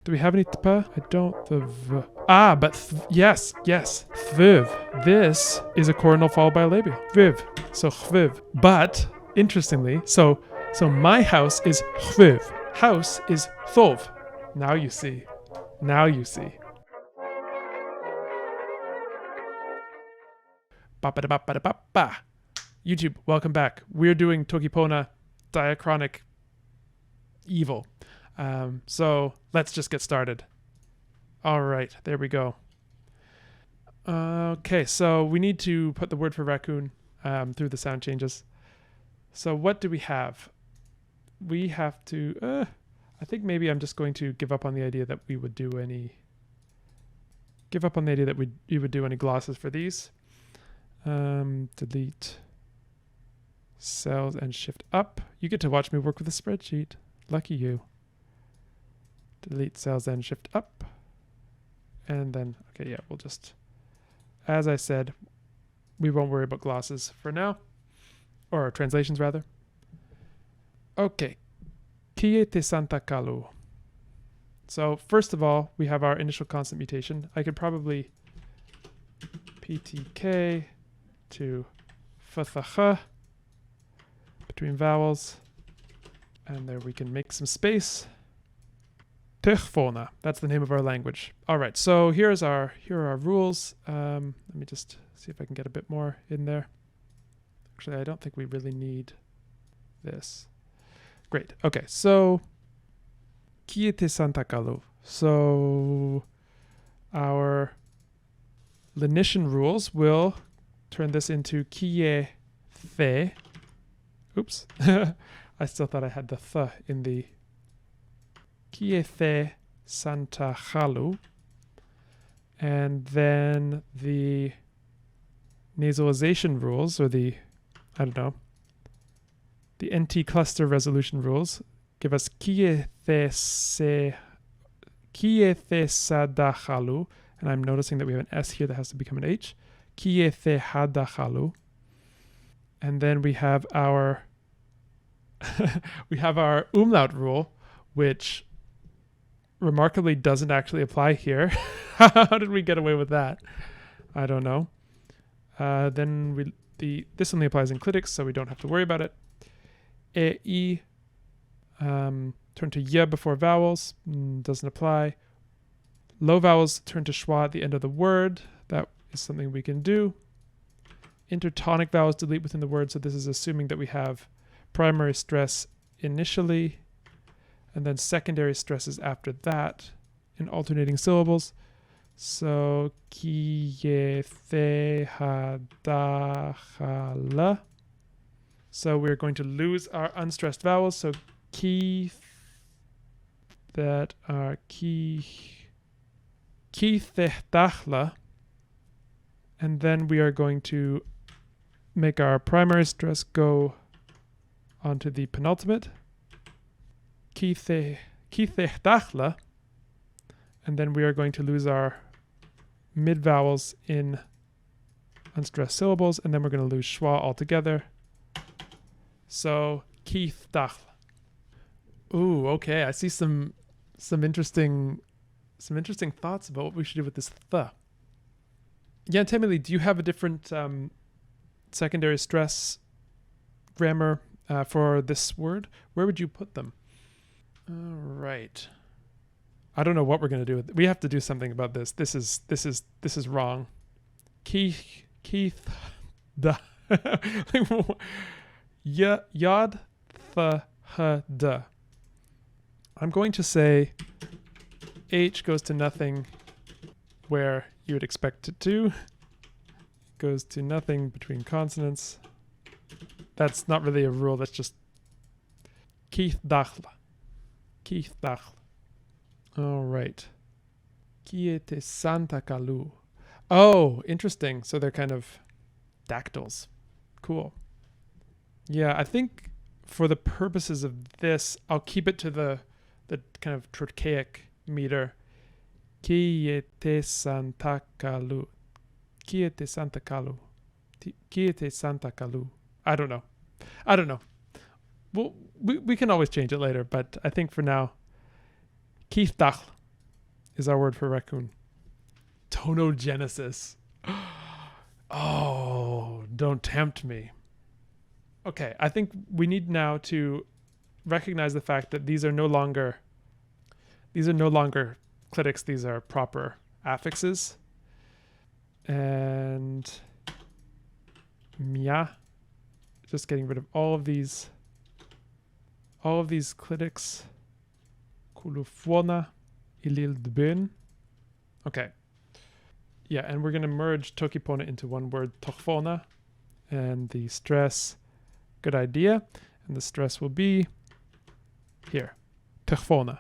Do we have any tpa? I don't. The v. Ah, but yes. Thviv. This is a coronal followed by a labial. Viv. So chviv. But interestingly, so my house is chviv. House is thov. Now you see. Ba-ba-da-ba-ba-da-ba-ba. YouTube, welcome back. We're doing Toki Pona diachronic evil. So let's just get started. All right, there we go. Okay, so we need to put the word for raccoon through the sound changes. So what do we have? We have to, I think maybe I'm just going to give up on the idea that we would do any, we would do any glosses for these. Delete cells and shift up. You get to watch me work with a spreadsheet. Lucky you. Delete cells and shift up. And then, okay, yeah, we'll just, as I said, we won't worry about glosses for now. Or translations, rather. Okay. Kie te Santa Kalu. So, first of all, we have our initial consonant mutation. I could probably PTK to FTH between vowels. And there we can make some space. Techfona. That's the name of our language. All right, so here are our rules. Let me just see if I can get a bit more in there. Actually, I don't think we really need this. Great. Okay, so Kie te Santa Kalu. So our lenition rules will turn this into Kie the. Oops. I still thought I had the th in the Kie the Santa Kalu. And then the nasalization rules, or the, I don't know, the NT cluster resolution rules give us Kie the Sadachalu. And I'm noticing that we have an S here that has to become an H. Kie the Hadachalu. And then we have our umlaut rule, which remarkably doesn't actually apply here. How did we get away with that? I don't know. Then this only applies in clitics, so we don't have to worry about it. E, turn to y before vowels, doesn't apply. Low vowels turn to schwa at the end of the word. That is something we can do. Intertonic vowels delete within the word, so this is assuming that we have primary stress initially, and then secondary stresses after that in alternating syllables. So, kie the hadachala. So we're going to lose our unstressed vowels. So ki that are ki thehtachla. And then we are going to make our primary stress go onto the penultimate. Ki thehtachla. And then we are going to lose our mid vowels in unstressed syllables. And then we're going to lose schwa altogether. So Keith Dach. Ooh, okay. I see some interesting thoughts about what we should do with this th. Yeah, Emily, do you have a different secondary stress grammar for this word? Where would you put them? All right. I don't know what we're gonna do with it. We have to do something about this. This is wrong. Keith da. Yod th d. I'm going to say H goes to nothing where you would expect it to. It goes to nothing between consonants. That's not really a rule, that's just Keith Dachla. Keith Dachla. All right. Kie te Santa Kalu. Oh, interesting. So they're kind of dactyls. Cool. Yeah, I think for the purposes of this, I'll keep it to the kind of trochaic meter. Kie te Santa Kalu. Kie te Santa Kalu. Kie te Santa Kalu. I don't know. Well, we can always change it later, but I think for now, Keith Dach. is our word for raccoon. Tonogenesis. Oh, don't tempt me. Okay, I think we need now to recognize the fact that these are no longer clitics, these are proper affixes. And mia, just getting rid of all of these clitics. Kulufona ilil gbøn. Okay. Yeah, and we're going to merge Toki Pona into one word, tokfona, and the stress, good idea, and the stress will be here, tokfona.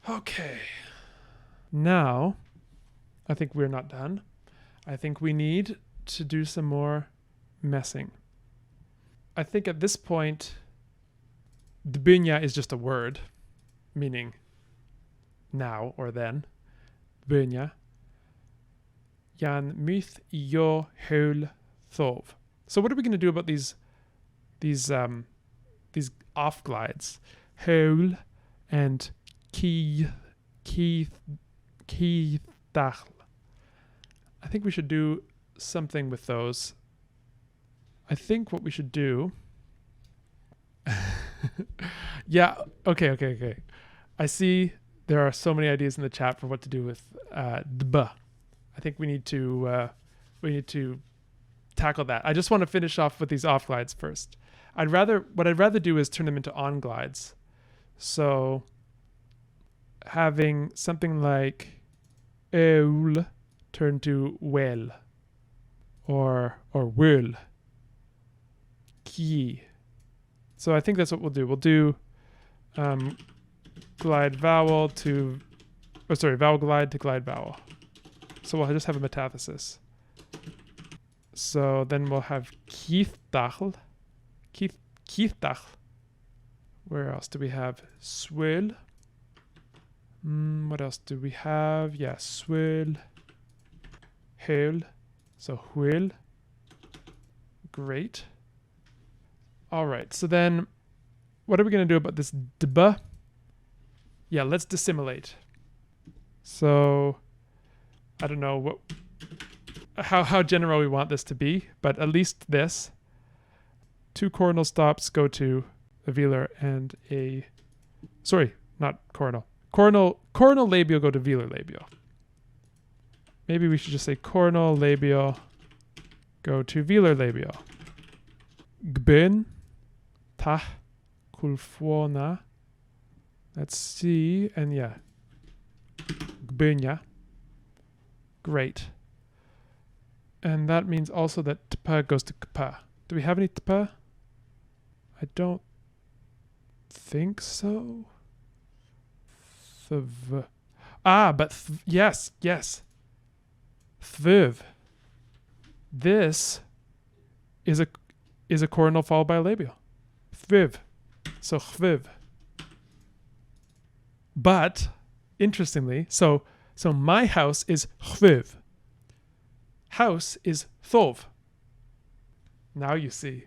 Okay, now I think we're not done. I think we need to do some more messing. I think at this point, gbønya is just a word, meaning now or then. Gbønya. Jan myth yo hul thov. So what are we going to do about these off glides? Hul and ki dachl. I think we should do something with those. I think what we should do. Yeah. Okay. I see there are so many ideas in the chat for what to do with db. I think we need to tackle that. I just want to finish off with these off glides first. What I'd rather do is turn them into on glides. So having something like eul turn to well or will. Ki. So I think that's what we'll do. We'll do glide vowel to vowel glide to glide vowel. So we'll just have a metathesis. So then we'll have kiethdachl. Kiethdachl. Where else do we have? Swil. What else do we have? Yeah, swil. Hul. So huil. Great. All right, so then what are we going to do about this db? Yeah, let's dissimilate. So I don't know how general we want this to be, but at least this. 2 coronal stops go to a velar and a... Sorry, not coronal. Coronal labial go to velar labial. Maybe we should just say coronal labial go to velar labial. Gbøn, ta, kulfona. Let's see, and yeah. Gbønya. Great. And that means also that tpa goes to kpa. Do we have any tpa? I don't think so. Thv. But yes. Thviv. This is a coronal followed by a labial. Thviv. So chviv. But interestingly, so my house is chviv. House is thov. Now you see.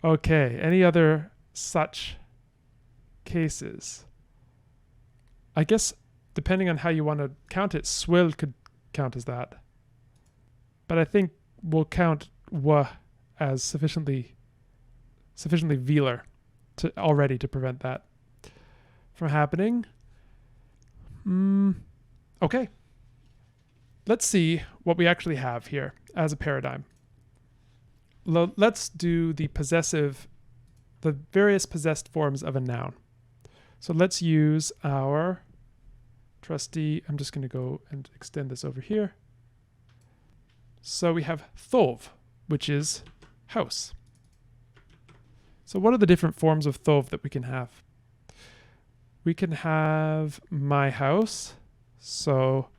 Okay, any other such cases? I guess depending on how you want to count it, swil could count as that. But I think we'll count wa as sufficiently velar already to prevent that from happening. Okay. Let's see what we actually have here as a paradigm. Let's do the various possessed forms of a noun. So let's use our trusty, I'm just going to go and extend this over here. So we have thov, which is house. So what are the different forms of thov that we can have? We can have my house. So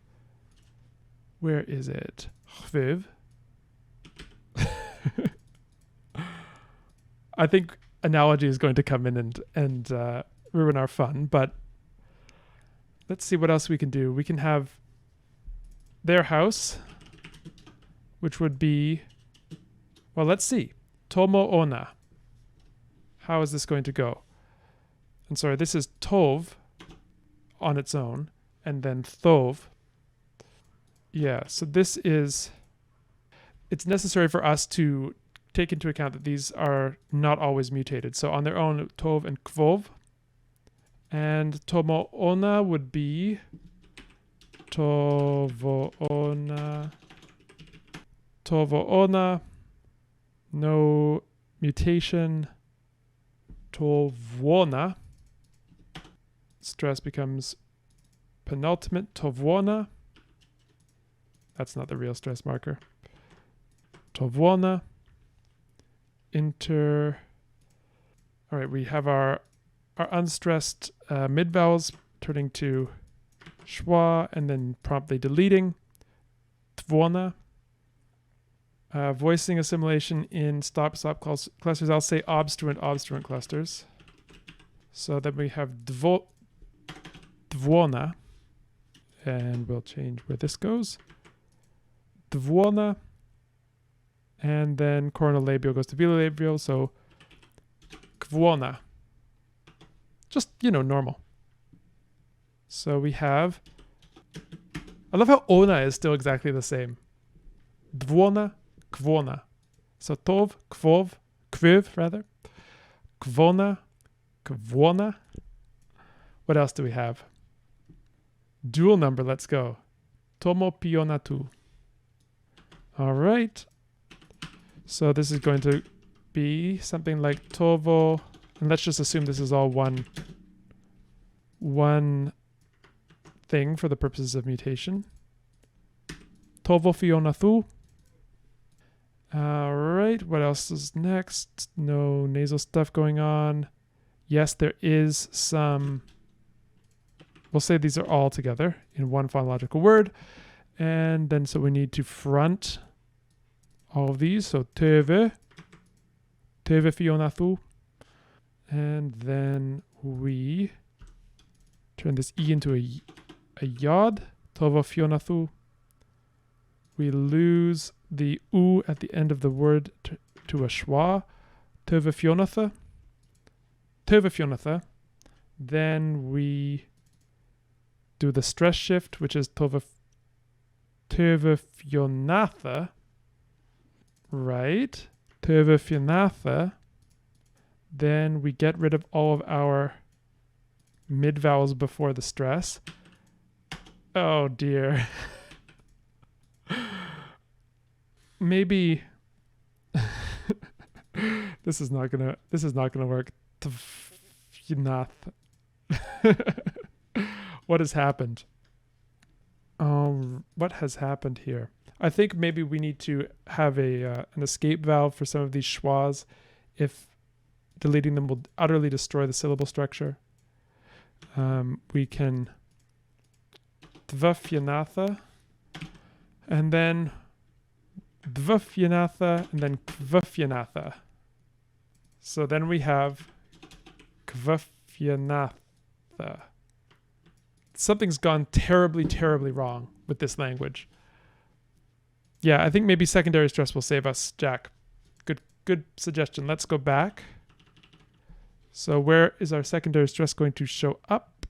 where is it? Chviv. I think analogy is going to come in and ruin our fun, but let's see what else we can do. We can have their house, which would be, well, let's see. Tomo ona. How is this going to go? And sorry, this is tov. on its own, and then thov. Yeah, so this is, it's necessary for us to take into account that these are not always mutated. So on their own, tov and kvov. And tomo-ona would be tovo-ona. Tovo-ona. No mutation. Tovona. Stress becomes penultimate. Tovona. That's not the real stress marker. Tovona. All right, we have our unstressed mid vowels turning to schwa and then promptly deleting. Tvona. Voicing assimilation in stop-stop clusters. I'll say obstruent clusters. So then we have dvona. And we'll change where this goes. Dvona. And then coronal labial goes to velolabial, so kvona. Just, normal. So we have, I love how ona is still exactly the same. Dvona, kvona. So tov, kvov, kviv rather. Kvona, kvona. What else do we have? Dual number, let's go. Tomo pionatu. All right. So this is going to be something like tovo, and let's just assume this is all one thing for the purposes of mutation. Tovo fionathu. All right, what else is next? No nasal stuff going on. Yes, there is some, we'll say these are all together in one phonological word. And then so we need to front all of these, so teve fionathu, and then we turn this e into a yod, tovo fionathu. We lose the u at the end of the word to a schwa, teve fionatha. Then we do the stress shift, which is teve fionatha. Right, teve fionatha. Then we get rid of all of our mid vowels before the stress. Oh dear. Maybe this is not gonna work. What has happened? What has happened here? I think maybe we need to have an escape valve for some of these schwas if deleting them will utterly destroy the syllable structure. We can dvafyanatha, and then dvafyanatha, and then kvafyanatha. So then we have kvafyanatha. Something's gone terribly, terribly wrong with this language. Yeah, I think maybe secondary stress will save us, Jack. Good suggestion. Let's go back. So where is our secondary stress going to show up?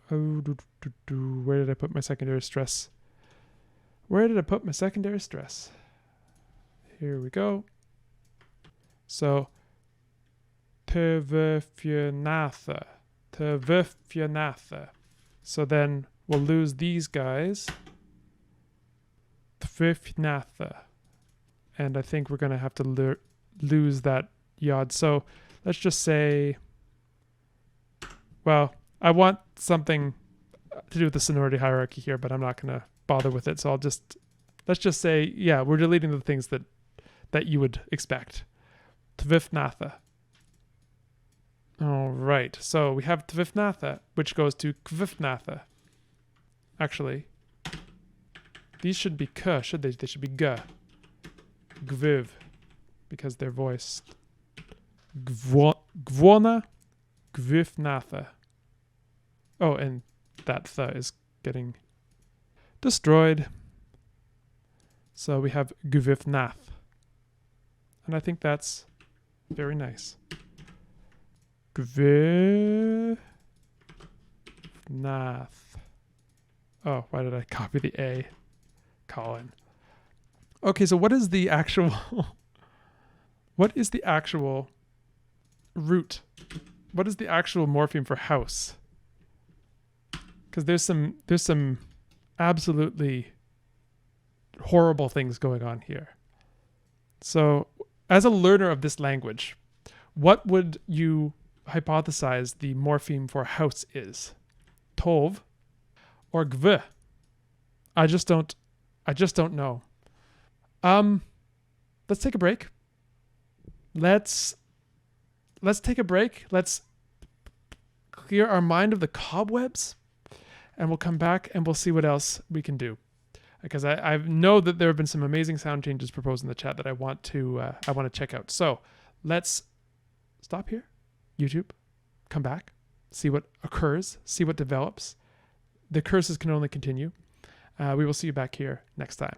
Where did I put my secondary stress? Here we go. So tevefyanatha. So then we'll lose these guys. And I think we're going to have to lose that yod. So let's just say, well, I want something to do with the sonority hierarchy here, but I'm not going to bother with it. So let's just say, yeah, we're deleting the things that you would expect. Tvifnatha. All right. So we have tvifnatha, which goes to kvifnatha. Actually, these should be k, should they? They should be g. Gviv, because they're voiced. Gvona, gvifnatha. Oh, and that th is getting destroyed. So we have gvifnath. And I think that's very nice. Gvifnatha. Nath. Oh, why did I copy the A? Colin. Okay, so what is the actual what is the actual root? What is the actual morpheme for house? Because there's some absolutely horrible things going on here. So, as a learner of this language, what would you hypothesize the morpheme for house is? Tov or gbøn? I just don't know. Let's take a break. Let's take a break. Let's clear our mind of the cobwebs, and we'll come back and we'll see what else we can do. Because I know that there have been some amazing sound changes proposed in the chat that I want to check out. So let's stop here, YouTube, come back, see what occurs, see what develops. The curses can only continue. We will see you back here next time.